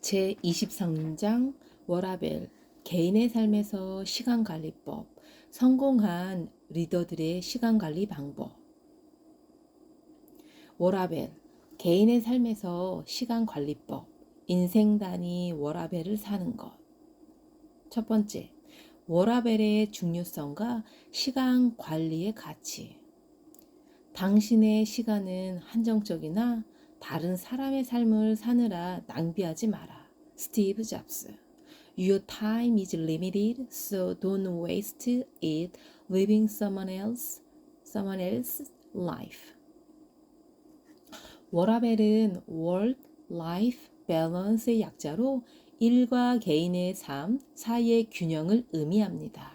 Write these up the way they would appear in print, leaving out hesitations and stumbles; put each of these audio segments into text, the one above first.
제23장 워라벨 개인의 삶에서 시간관리법 성공한 리더들의 시간관리 방법. 워라벨 개인의 삶에서 시간관리법 인생 단위 워라벨을 사는 것. 첫 번째, 워라벨의 중요성과 시간관리의 가치. 당신의 시간은 한정적이나 다른 사람의 삶을 사느라 낭비하지 마라. 스티브 잡스. Your time is limited, so don't waste it living someone else's life. 워라벨은 Work-Life Balance의 약자로 일과 개인의 삶 사이의 균형을 의미합니다.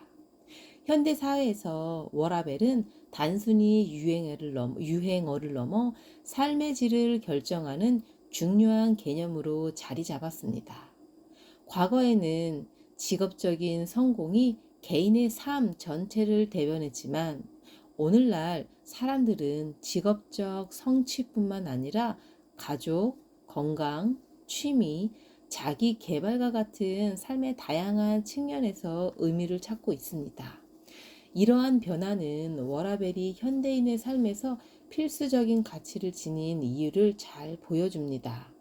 현대 사회에서 워라벨은 단순히 유행어를 넘어 삶의 질을 결정하는 중요한 개념으로 자리 잡았습니다. 과거에는 직업적인 성공이 개인의 삶 전체를 대변했지만 오늘날 사람들은 직업적 성취뿐만 아니라 가족, 건강, 취미, 자기 개발과 같은 삶의 다양한 측면에서 의미를 찾고 있습니다. 이러한 변화는 워라벨이 현대인의 삶에서 필수적인 가치를 지닌 이유를 잘 보여줍니다.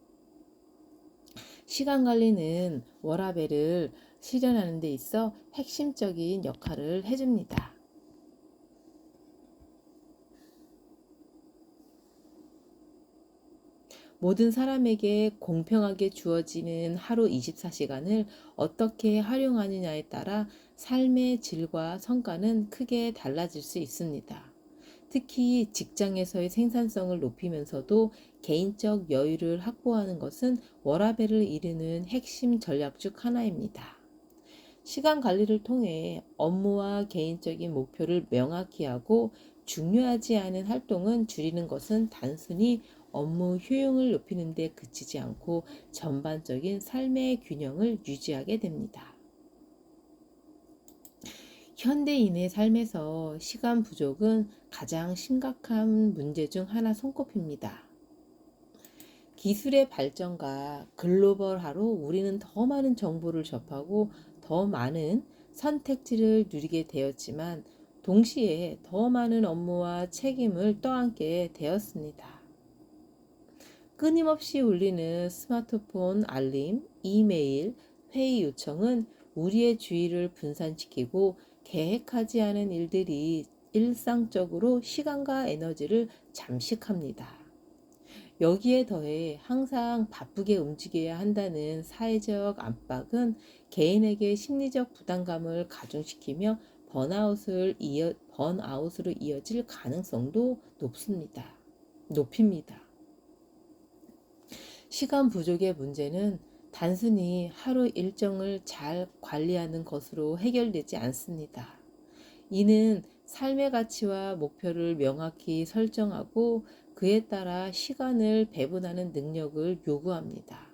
시간 관리는 워라벨을 실현하는 데 있어 핵심적인 역할을 해줍니다. 모든 사람에게 공평하게 주어지는 하루 24시간을 어떻게 활용하느냐에 따라 삶의 질과 성과는 크게 달라질 수 있습니다. 특히 직장에서의 생산성을 높이면서도 개인적 여유를 확보하는 것은 워라밸을 이루는 핵심 전략 중 하나입니다. 시간 관리를 통해 업무와 개인적인 목표를 명확히 하고 중요하지 않은 활동은 줄이는 것은 단순히 업무 효용을 높이는 데 그치지 않고 전반적인 삶의 균형을 유지하게 됩니다. 현대인의 삶에서 시간 부족은 가장 심각한 문제 중 하나 손꼽힙니다. 기술의 발전과 글로벌화로 우리는 더 많은 정보를 접하고 더 많은 선택지를 누리게 되었지만 동시에 더 많은 업무와 책임을 떠안게 되었습니다. 끊임없이 울리는 스마트폰 알림, 이메일, 회의 요청은 우리의 주의를 분산시키고 계획하지 않은 일들이 일상적으로 시간과 에너지를 잠식합니다. 여기에 더해 항상 바쁘게 움직여야 한다는 사회적 압박은 개인에게 심리적 부담감을 가중시키며 번아웃으로 이어질 가능성도 높입니다. 시간 부족의 문제는 단순히 하루 일정을 잘 관리하는 것으로 해결되지 않습니다. 이는 삶의 가치와 목표를 명확히 설정하고 그에 따라 시간을 배분하는 능력을 요구합니다.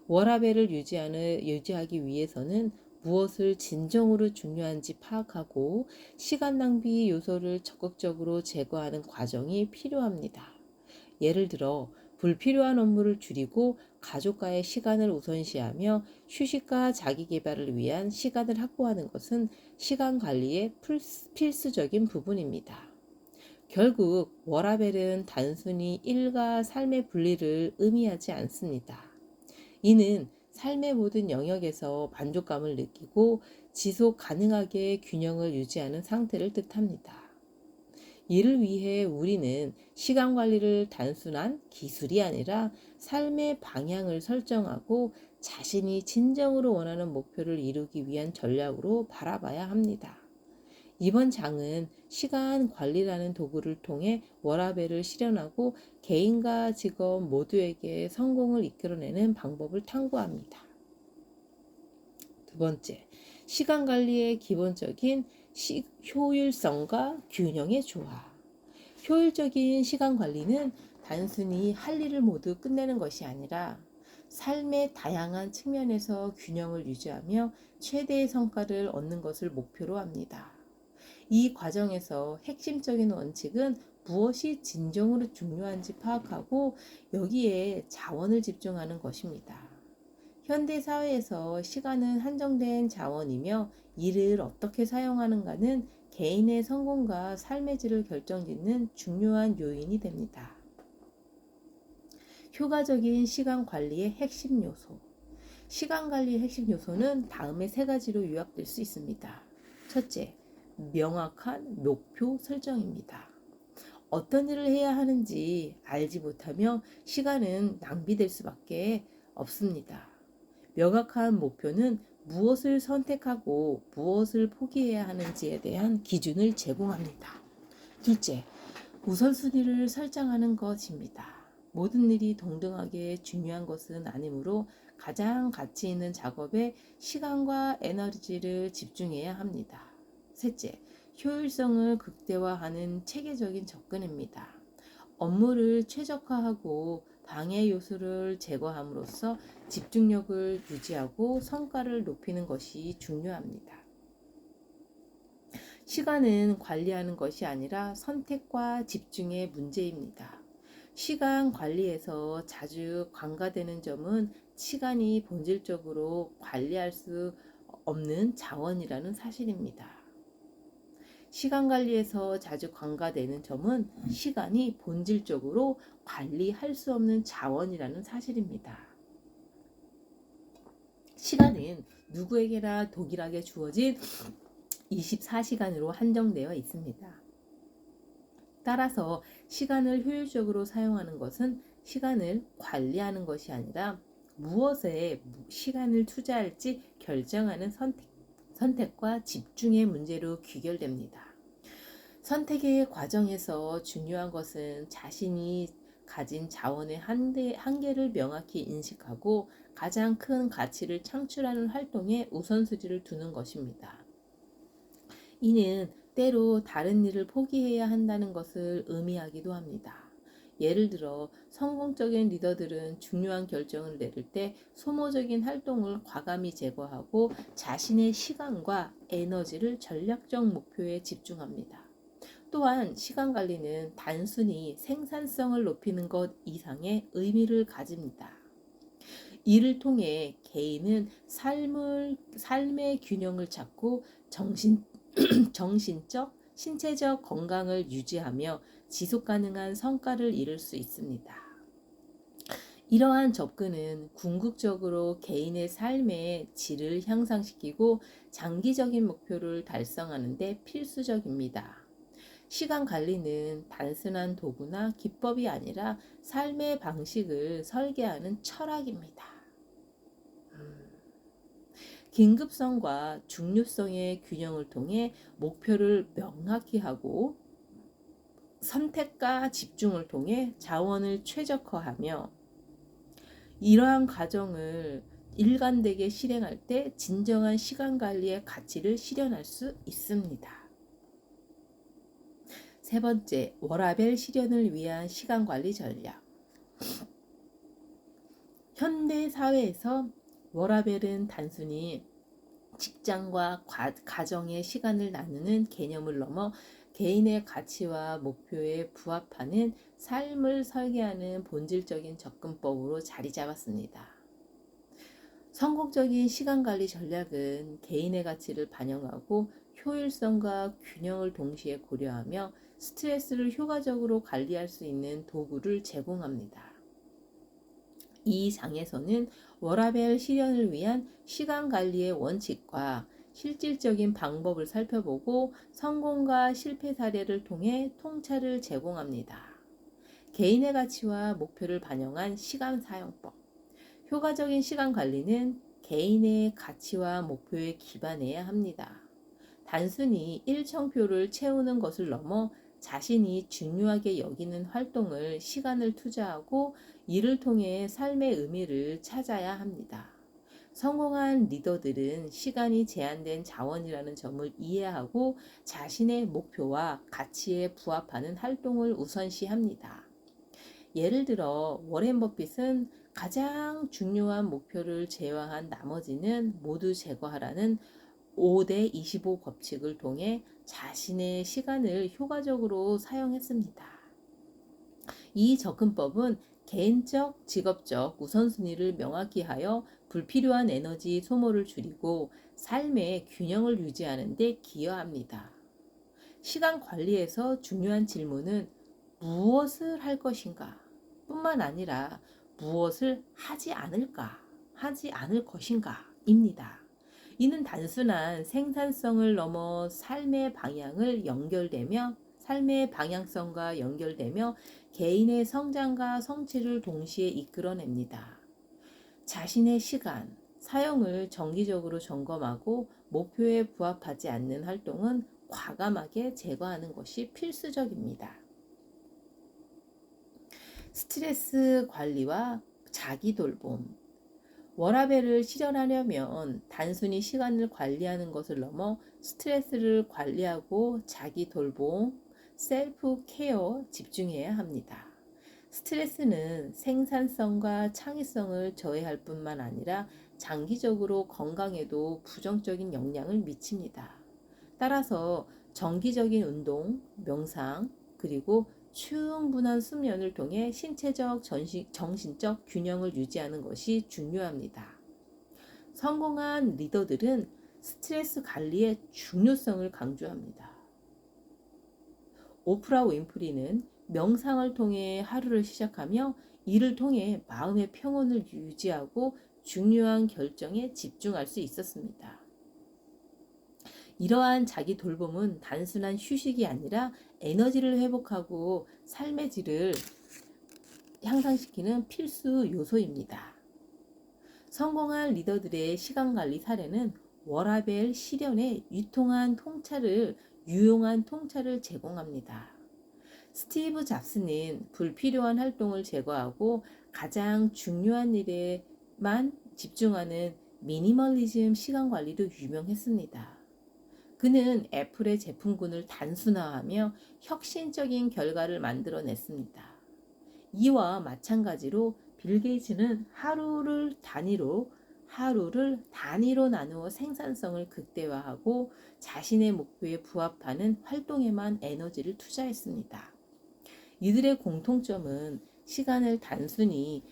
워라밸을 유지하기 위해서는 무엇을 진정으로 중요한지 파악하고 시간 낭비 요소를 적극적으로 제거하는 과정이 필요합니다. 예를 들어 불필요한 업무를 줄이고 가족과의 시간을 우선시하며 휴식과 자기 개발을 위한 시간을 확보하는 것은 시간 관리의 필수적인 부분입니다. 결국 워라밸은 단순히 일과 삶의 분리를 의미하지 않습니다. 이는 삶의 모든 영역에서 만족감을 느끼고 지속 가능하게 균형을 유지하는 상태를 뜻합니다. 이를 위해 우리는 시간 관리를 단순한 기술이 아니라 삶의 방향을 설정하고 자신이 진정으로 원하는 목표를 이루기 위한 전략으로 바라봐야 합니다. 이번 장은 시간 관리라는 도구를 통해 워라밸을 실현하고 개인과 직업 모두에게 성공을 이끌어내는 방법을 탐구합니다. 두 번째, 시간 관리의 기본적인 효율성과 균형의 조화. 효율적인 시간 관리는 단순히 할 일을 모두 끝내는 것이 아니라 삶의 다양한 측면에서 균형을 유지하며 최대의 성과를 얻는 것을 목표로 합니다. 이 과정에서 핵심적인 원칙은 무엇이 진정으로 중요한지 파악하고 여기에 자원을 집중하는 것입니다. 현대 사회에서 시간은 한정된 자원이며 이를 어떻게 사용하는가는 개인의 성공과 삶의 질을 결정짓는 중요한 요인이 됩니다. 효과적인 시간 관리의 핵심 요소. 시간 관리의 핵심 요소는 다음의 세 가지로 요약될 수 있습니다. 첫째, 명확한 목표 설정입니다. 어떤 일을 해야 하는지 알지 못하며 시간은 낭비될 수밖에 없습니다. 명확한 목표는 무엇을 선택하고 무엇을 포기해야 하는지에 대한 기준을 제공합니다. 둘째, 우선순위를 설정하는 것입니다. 모든 일이 동등하게 중요한 것은 아니므로 가장 가치 있는 작업에 시간과 에너지를 집중해야 합니다. 셋째, 효율성을 극대화하는 체계적인 접근입니다. 업무를 최적화하고 방해 요소를 제거함으로써 집중력을 유지하고 성과를 높이는 것이 중요합니다. 시간은 관리하는 것이 아니라 선택과 집중의 문제입니다. 시간 관리에서 자주 관가되는 점은 시간이 본질적으로 관리할 수 없는 자원이라는 사실입니다. 시간 관리에서 자주 관가되는 점은 시간이 본질적으로 관리할 수 없는 자원이라는 사실입니다. 시간은 누구에게나 동일하게 주어진 24시간으로 한정되어 있습니다. 따라서 시간을 효율적으로 사용하는 것은 시간을 관리하는 것이 아니라 무엇에 시간을 투자할지 결정하는 선택과 집중의 문제로 귀결됩니다. 선택의 과정에서 중요한 것은 자신이 가진 자원의 한계를 명확히 인식하고 가장 큰 가치를 창출하는 활동에 우선순위를 두는 것입니다. 이는 때로 다른 일을 포기해야 한다는 것을 의미하기도 합니다. 예를 들어 성공적인 리더들은 중요한 결정을 내릴 때 소모적인 활동을 과감히 제거하고 자신의 시간과 에너지를 전략적 목표에 집중합니다. 또한 시간 관리는 단순히 생산성을 높이는 것 이상의 의미를 가집니다. 이를 통해 개인은 삶의 균형을 찾고 정신적, 신체적 건강을 유지하며 지속 가능한 성과를 이룰 수 있습니다. 이러한 접근은 궁극적으로 개인의 삶의 질을 향상시키고 장기적인 목표를 달성하는 데 필수적입니다. 시간 관리는 단순한 도구나 기법이 아니라 삶의 방식을 설계하는 철학입니다. 긴급성과 중요성의 균형을 통해 목표를 명확히 하고 선택과 집중을 통해 자원을 최적화하며 이러한 과정을 일관되게 실행할 때 진정한 시간 관리의 가치를 실현할 수 있습니다. 세 번째, 워라밸 실현을 위한 시간 관리 전략. 현대 사회에서 워라밸은 단순히 직장과 가정의 시간을 나누는 개념을 넘어 개인의 가치와 목표에 부합하는 삶을 설계하는 본질적인 접근법으로 자리 잡았습니다. 성공적인 시간관리 전략은 개인의 가치를 반영하고 효율성과 균형을 동시에 고려하며 스트레스를 효과적으로 관리할 수 있는 도구를 제공합니다. 이 장에서는 워라밸 실현을 위한 시간 관리의 원칙과 실질적인 방법을 살펴보고 성공과 실패 사례를 통해 통찰을 제공합니다. 개인의 가치와 목표를 반영한 시간 사용법. 효과적인 시간 관리는 개인의 가치와 목표에 기반해야 합니다. 단순히 일정표를 채우는 것을 넘어 자신이 중요하게 여기는 활동을 시간을 투자하고 이를 통해 삶의 의미를 찾아야 합니다. 성공한 리더들은 시간이 제한된 자원이라는 점을 이해하고 자신의 목표와 가치에 부합하는 활동을 우선시합니다. 예를 들어 워렌 버핏은 가장 중요한 목표를 제외한 나머지는 모두 제거하라는 5대25 법칙을 통해 자신의 시간을 효과적으로 사용했습니다. 이 접근법은 개인적, 직업적 우선순위를 명확히 하여 불필요한 에너지 소모를 줄이고 삶의 균형을 유지하는 데 기여합니다. 시간 관리에서 중요한 질문은 무엇을 할 것인가 뿐만 아니라 무엇을 하지 않을 것인가 입니다. 이는 단순한 생산성을 넘어 삶의 방향성과 연결되며 개인의 성장과 성취를 동시에 이끌어냅니다. 자신의 시간, 사용을 정기적으로 점검하고 목표에 부합하지 않는 활동은 과감하게 제거하는 것이 필수적입니다. 스트레스 관리와 자기 돌봄. 워라밸을 실현하려면 단순히 시간을 관리하는 것을 넘어 스트레스를 관리하고 자기 돌봄, 셀프 케어 집중해야 합니다. 스트레스는 생산성과 창의성을 저해할 뿐만 아니라 장기적으로 건강에도 부정적인 영향을 미칩니다. 따라서 정기적인 운동, 명상, 그리고 충분한 수면을 통해 신체적, 정신적 균형을 유지하는 것이 중요합니다. 성공한 리더들은 스트레스 관리의 중요성을 강조합니다. 오프라 윈프리는 명상을 통해 하루를 시작하며 이를 통해 마음의 평온을 유지하고 중요한 결정에 집중할 수 있었습니다. 이러한 자기 돌봄은 단순한 휴식이 아니라 에너지를 회복하고 삶의 질을 향상시키는 필수 요소입니다. 성공한 리더들의 시간관리 사례는 워라밸 실현에 유용한 통찰을 제공합니다. 스티브 잡스는 불필요한 활동을 제거하고 가장 중요한 일에만 집중하는 미니멀리즘 시간관리로 유명했습니다. 그는 애플의 제품군을 단순화하며 혁신적인 결과를 만들어냈습니다. 이와 마찬가지로 빌 게이츠는 하루를 단위로 나누어 생산성을 극대화하고 자신의 목표에 부합하는 활동에만 에너지를 투자했습니다. 이들의 공통점은 시간을 단순히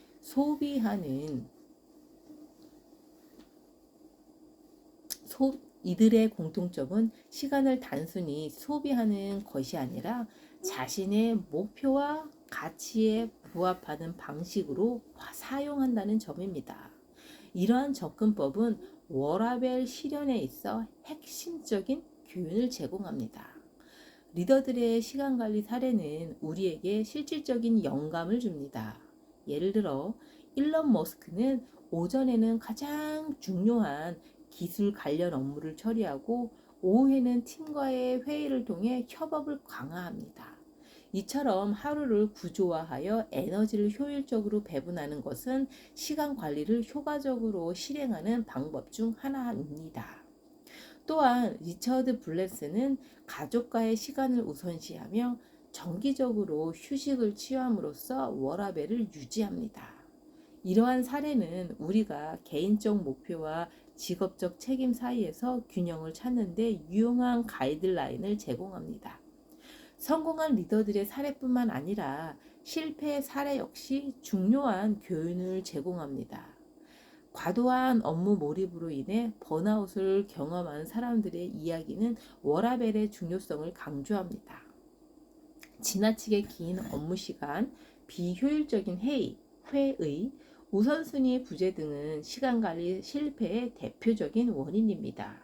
소비하는 것이 아니라 자신의 목표와 가치에 부합하는 방식으로 사용한다는 점입니다. 이러한 접근법은 워라밸 실현에 있어 핵심적인 교훈을 제공합니다. 리더들의 시간관리 사례는 우리에게 실질적인 영감을 줍니다. 예를 들어 일론 머스크는 오전에는 가장 중요한 기술 관련 업무를 처리하고 오후에는 팀과의 회의를 통해 협업을 강화합니다. 이처럼 하루를 구조화하여 에너지를 효율적으로 배분하는 것은 시간 관리를 효과적으로 실행하는 방법 중 하나입니다. 또한 리처드 블레스는 가족과의 시간을 우선시하며 정기적으로 휴식을 취함으로써 워라밸을 유지합니다. 이러한 사례는 우리가 개인적 목표와 직업적 책임 사이에서 균형을 찾는 데 유용한 가이드라인을 제공합니다. 성공한 리더들의 사례뿐만 아니라 실패 사례 역시 중요한 교훈을 제공합니다. 과도한 업무 몰입으로 인해 번아웃을 경험한 사람들의 이야기는 워라밸의 중요성을 강조합니다. 지나치게 긴 업무 시간, 비효율적인 회의, 우선순위 부재 등은 시간관리 실패의 대표적인 원인입니다.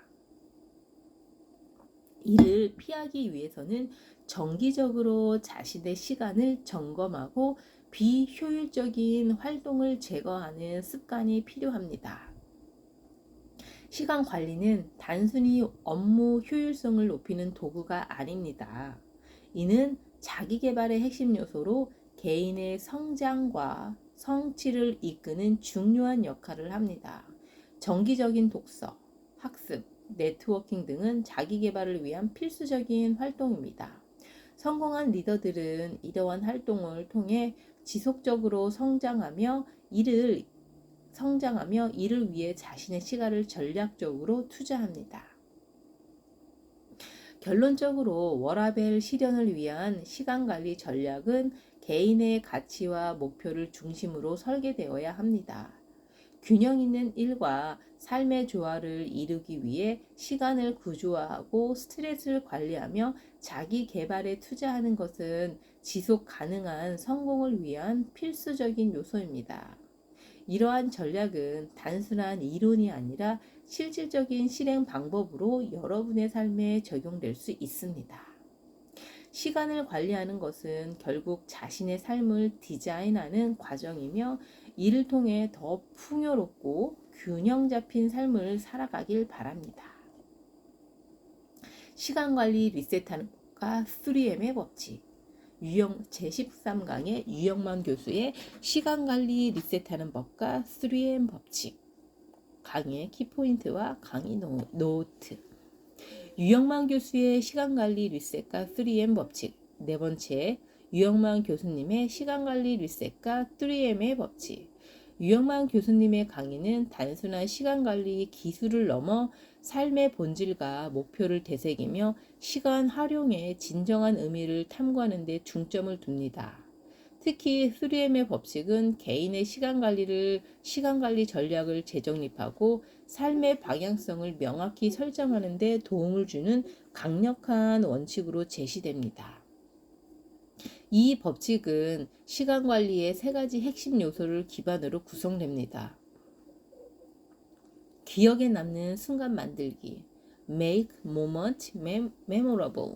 이를 피하기 위해서는 정기적으로 자신의 시간을 점검하고 비효율적인 활동을 제거하는 습관이 필요합니다. 시간 관리는 단순히 업무 효율성을 높이는 도구가 아닙니다. 이는 자기 개발의 핵심 요소로 개인의 성장과 성취를 이끄는 중요한 역할을 합니다. 정기적인 독서, 학습, 네트워킹 등은 자기 개발을 위한 필수적인 활동입니다. 성공한 리더들은 이러한 활동을 통해 지속적으로 성장하며 이를 위해 자신의 시간을 전략적으로 투자합니다. 결론적으로 워라밸 실현을 위한 시간관리 전략은 개인의 가치와 목표를 중심으로 설계되어야 합니다. 균형 있는 일과 삶의 조화를 이루기 위해 시간을 구조화하고 스트레스를 관리하며 자기 개발에 투자하는 것은 지속 가능한 성공을 위한 필수적인 요소입니다. 이러한 전략은 단순한 이론이 아니라 실질적인 실행 방법으로 여러분의 삶에 적용될 수 있습니다. 시간을 관리하는 것은 결국 자신의 삶을 디자인하는 과정이며 이를 통해 더 풍요롭고 균형 잡힌 삶을 살아가길 바랍니다. 시간 관리 리셋하는 법과 3M의 법칙. 제13강의 유영만 교수의 시간 관리 리셋하는 법과 3M 법칙. 강의의 키포인트와 강의 노트. 유영만 교수의 시간관리 리셋과 3M 법칙. 네 번째, 유영만 교수님의 시간관리 리셋과 3M의 법칙. 유영만 교수님의 강의는 단순한 시간관리 기술을 넘어 삶의 본질과 목표를 되새기며 시간 활용의 진정한 의미를 탐구하는 데 중점을 둡니다. 특히 3M의 법칙은 개인의 시간관리 전략을 재정립하고 삶의 방향성을 명확히 설정하는 데 도움을 주는 강력한 원칙으로 제시됩니다. 이 법칙은 시간관리의 세 가지 핵심 요소를 기반으로 구성됩니다. 기억에 남는 순간 만들기, make moment memorable,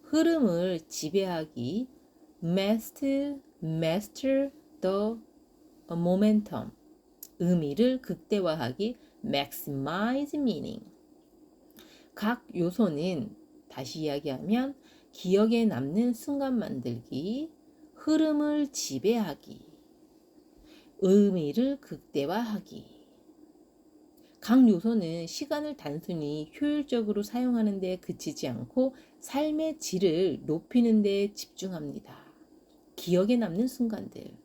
흐름을 지배하기, master the momentum, 의미를 극대화하기, maximize meaning. 각 요소는 다시 이야기하면 기억에 남는 순간 만들기, 흐름을 지배하기, 의미를 극대화하기. 각 요소는 시간을 단순히 효율적으로 사용하는 데 그치지 않고 삶의 질을 높이는 데 집중합니다. 기억에 남는 순간들.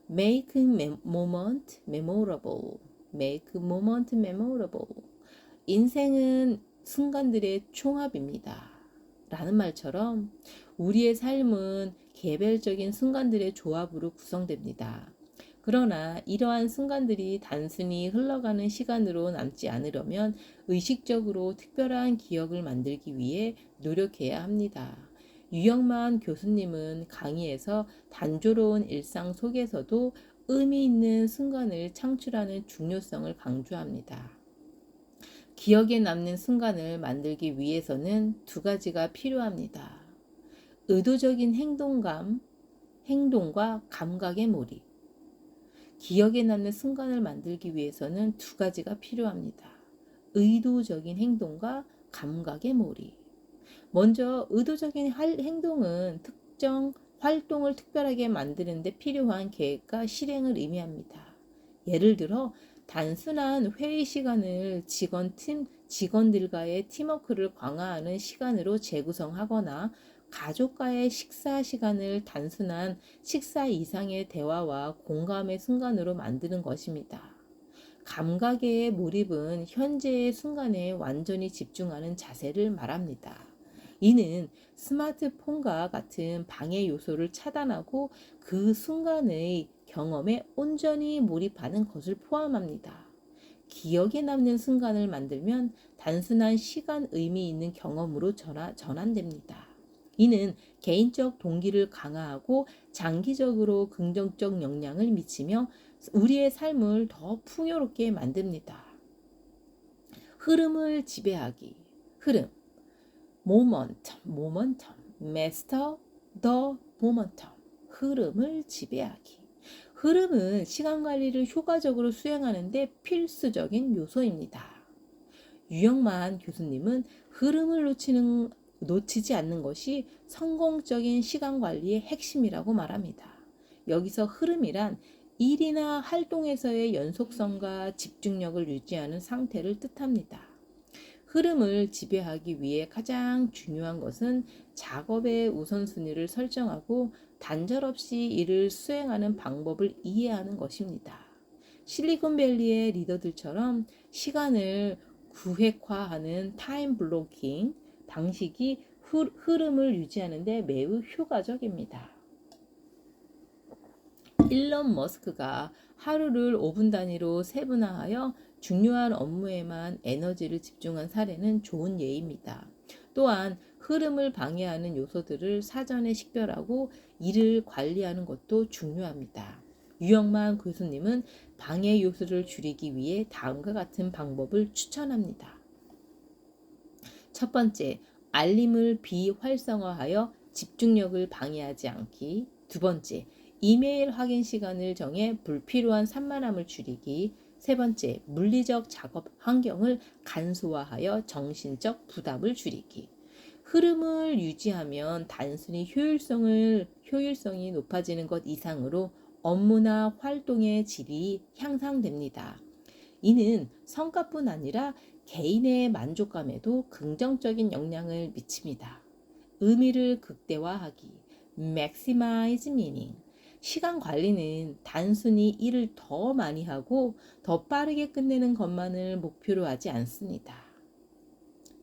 Make moment memorable. Make moment memorable. 인생은 순간들의 총합입니다. 라는 말처럼 우리의 삶은 개별적인 순간들의 조합으로 구성됩니다. 그러나 이러한 순간들이 단순히 흘러가는 시간으로 남지 않으려면 의식적으로 특별한 기억을 만들기 위해 노력해야 합니다. 유영만 교수님은 강의에서 단조로운 일상 속에서도 의미 있는 순간을 창출하는 중요성을 강조합니다. 기억에 남는 순간을 만들기 위해서는 두 가지가 필요합니다. 의도적인 행동과 감각의 몰입. 기억에 남는 순간을 만들기 위해서는 두 가지가 필요합니다. 의도적인 행동과 감각의 몰입. 먼저 의도적인 행동은 특정 활동을 특별하게 만드는 데 필요한 계획과 실행을 의미합니다. 예를 들어 단순한 회의 시간을 직원들과의 팀워크를 강화하는 시간으로 재구성하거나 가족과의 식사 시간을 단순한 식사 이상의 대화와 공감의 순간으로 만드는 것입니다. 감각의 몰입은 현재의 순간에 완전히 집중하는 자세를 말합니다. 이는 스마트폰과 같은 방해 요소를 차단하고 그 순간의 경험에 온전히 몰입하는 것을 포함합니다. 기억에 남는 순간을 만들면 단순한 시간 의미 있는 경험으로 전환됩니다. 이는 개인적 동기를 강화하고 장기적으로 긍정적 영향을 미치며 우리의 삶을 더 풍요롭게 만듭니다. 흐름을 지배하기. 흐름. momentum, master the momentum. 흐름을 지배하기. 흐름은 시간 관리를 효과적으로 수행하는 데 필수적인 요소입니다. 유영만 교수님은 흐름을 놓치지 않는 것이 성공적인 시간 관리의 핵심이라고 말합니다. 여기서 흐름이란 일이나 활동에서의 연속성과 집중력을 유지하는 상태를 뜻합니다. 흐름을 지배하기 위해 가장 중요한 것은 작업의 우선순위를 설정하고 단절없이 일을 수행하는 방법을 이해하는 것입니다. 실리콘밸리의 리더들처럼 시간을 구획화하는 타임 블로킹 방식이 흐름을 유지하는 데 매우 효과적입니다. 일론 머스크가 하루를 5분 단위로 세분화하여 중요한 업무에만 에너지를 집중한 사례는 좋은 예입니다. 또한 흐름을 방해하는 요소들을 사전에 식별하고 이를 관리하는 것도 중요합니다. 유영만 교수님은 방해 요소를 줄이기 위해 다음과 같은 방법을 추천합니다. 첫 번째, 알림을 비활성화하여 집중력을 방해하지 않기. 두 번째, 이메일 확인 시간을 정해 불필요한 산만함을 줄이기. 세 번째, 물리적 작업 환경을 간소화하여 정신적 부담을 줄이기. 흐름을 유지하면 단순히 효율성이 높아지는 것 이상으로 업무나 활동의 질이 향상됩니다. 이는 성과뿐 아니라 개인의 만족감에도 긍정적인 영향을 미칩니다. 의미를 극대화하기, maximize meaning. 시간 관리는 단순히 일을 더 많이 하고 더 빠르게 끝내는 것만을 목표로 하지 않습니다.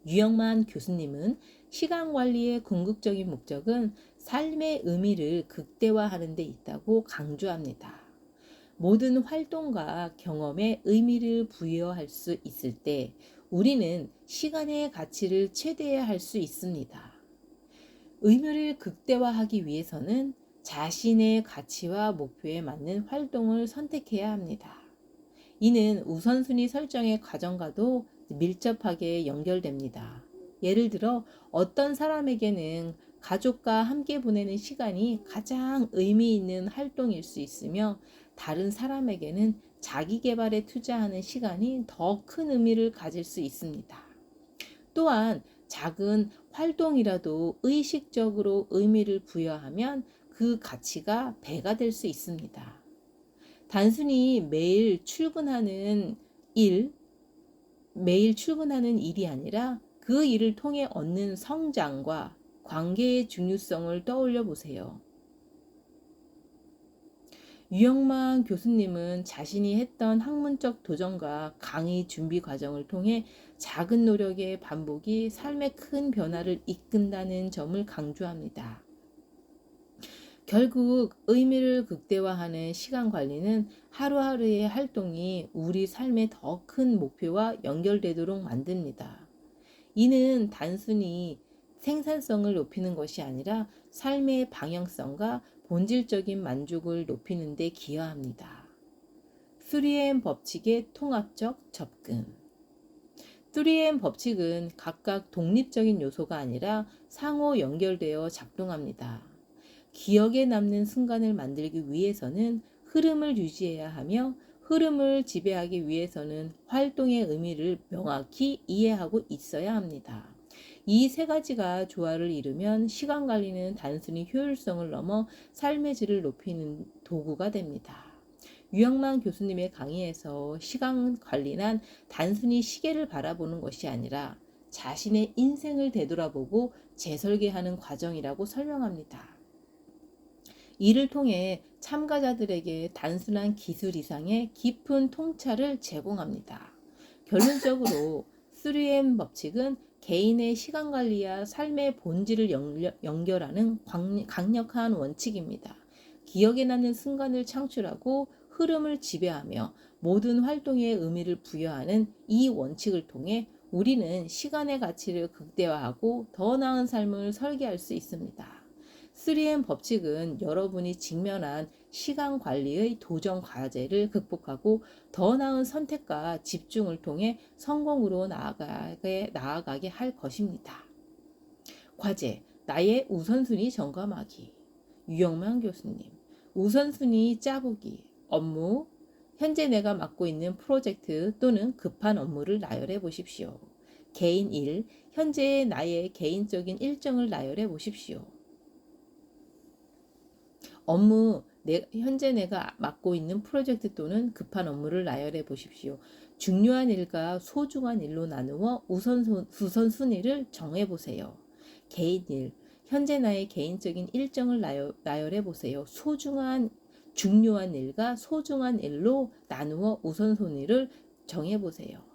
유영만 교수님은 시간 관리의 궁극적인 목적은 삶의 의미를 극대화하는 데 있다고 강조합니다. 모든 활동과 경험에 의미를 부여할 수 있을 때 우리는 시간의 가치를 최대화할 수 있습니다. 의미를 극대화하기 위해서는 자신의 가치와 목표에 맞는 활동을 선택해야 합니다. 이는 우선순위 설정의 과정과도 밀접하게 연결됩니다. 예를 들어 어떤 사람에게는 가족과 함께 보내는 시간이 가장 의미 있는 활동일 수 있으며 다른 사람에게는 자기 개발에 투자하는 시간이 더 큰 의미를 가질 수 있습니다. 또한 작은 활동이라도 의식적으로 의미를 부여하면 그 가치가 배가 될 수 있습니다. 단순히 매일 출근하는 일이 아니라 그 일을 통해 얻는 성장과 관계의 중요성을 떠올려 보세요. 유영만 교수님은 자신이 했던 학문적 도전과 강의 준비 과정을 통해 작은 노력의 반복이 삶의 큰 변화를 이끈다는 점을 강조합니다. 결국 의미를 극대화하는 시간 관리는 하루하루의 활동이 우리 삶의 더 큰 목표와 연결되도록 만듭니다. 이는 단순히 생산성을 높이는 것이 아니라 삶의 방향성과 본질적인 만족을 높이는 데 기여합니다. 3M 법칙의 통합적 접근. 3M 법칙은 각각 독립적인 요소가 아니라 상호 연결되어 작동합니다. 기억에 남는 순간을 만들기 위해서는 흐름을 유지해야 하며 흐름을 지배하기 위해서는 활동의 의미를 명확히 이해하고 있어야 합니다. 이 세 가지가 조화를 이루면 시간 관리는 단순히 효율성을 넘어 삶의 질을 높이는 도구가 됩니다. 유영만 교수님의 강의에서 시간 관리란 단순히 시계를 바라보는 것이 아니라 자신의 인생을 되돌아보고 재설계하는 과정이라고 설명합니다. 이를 통해 참가자들에게 단순한 기술 이상의 깊은 통찰을 제공합니다. 결론적으로 3M 법칙은 개인의 시간 관리와 삶의 본질을 연결하는 강력한 원칙입니다. 기억에 남는 순간을 창출하고 흐름을 지배하며 모든 활동에 의미를 부여하는 이 원칙을 통해 우리는 시간의 가치를 극대화하고 더 나은 삶을 설계할 수 있습니다. 3M 법칙은 여러분이 직면한 시간 관리의 도전 과제를 극복하고 더 나은 선택과 집중을 통해 성공으로 나아가게 할 것입니다. 과제, 나의 우선순위 점검하기. 유영만 교수님, 우선순위 짜보기, 업무, 현재 내가 맡고 있는 프로젝트 또는 급한 업무를 나열해 보십시오. 개인 일, 현재의 나의 개인적인 일정을 나열해 보십시오. 업무, 현재 내가 맡고 있는 프로젝트 또는 급한 업무를 나열해 보십시오. 중요한 일과 소중한 일로 나누어 우선순위를 정해 보세요. 개인 일, 현재 나의 개인적인 일정을 나열해 보세요. 중요한 일과 소중한 일로 나누어 우선순위를 정해 보세요.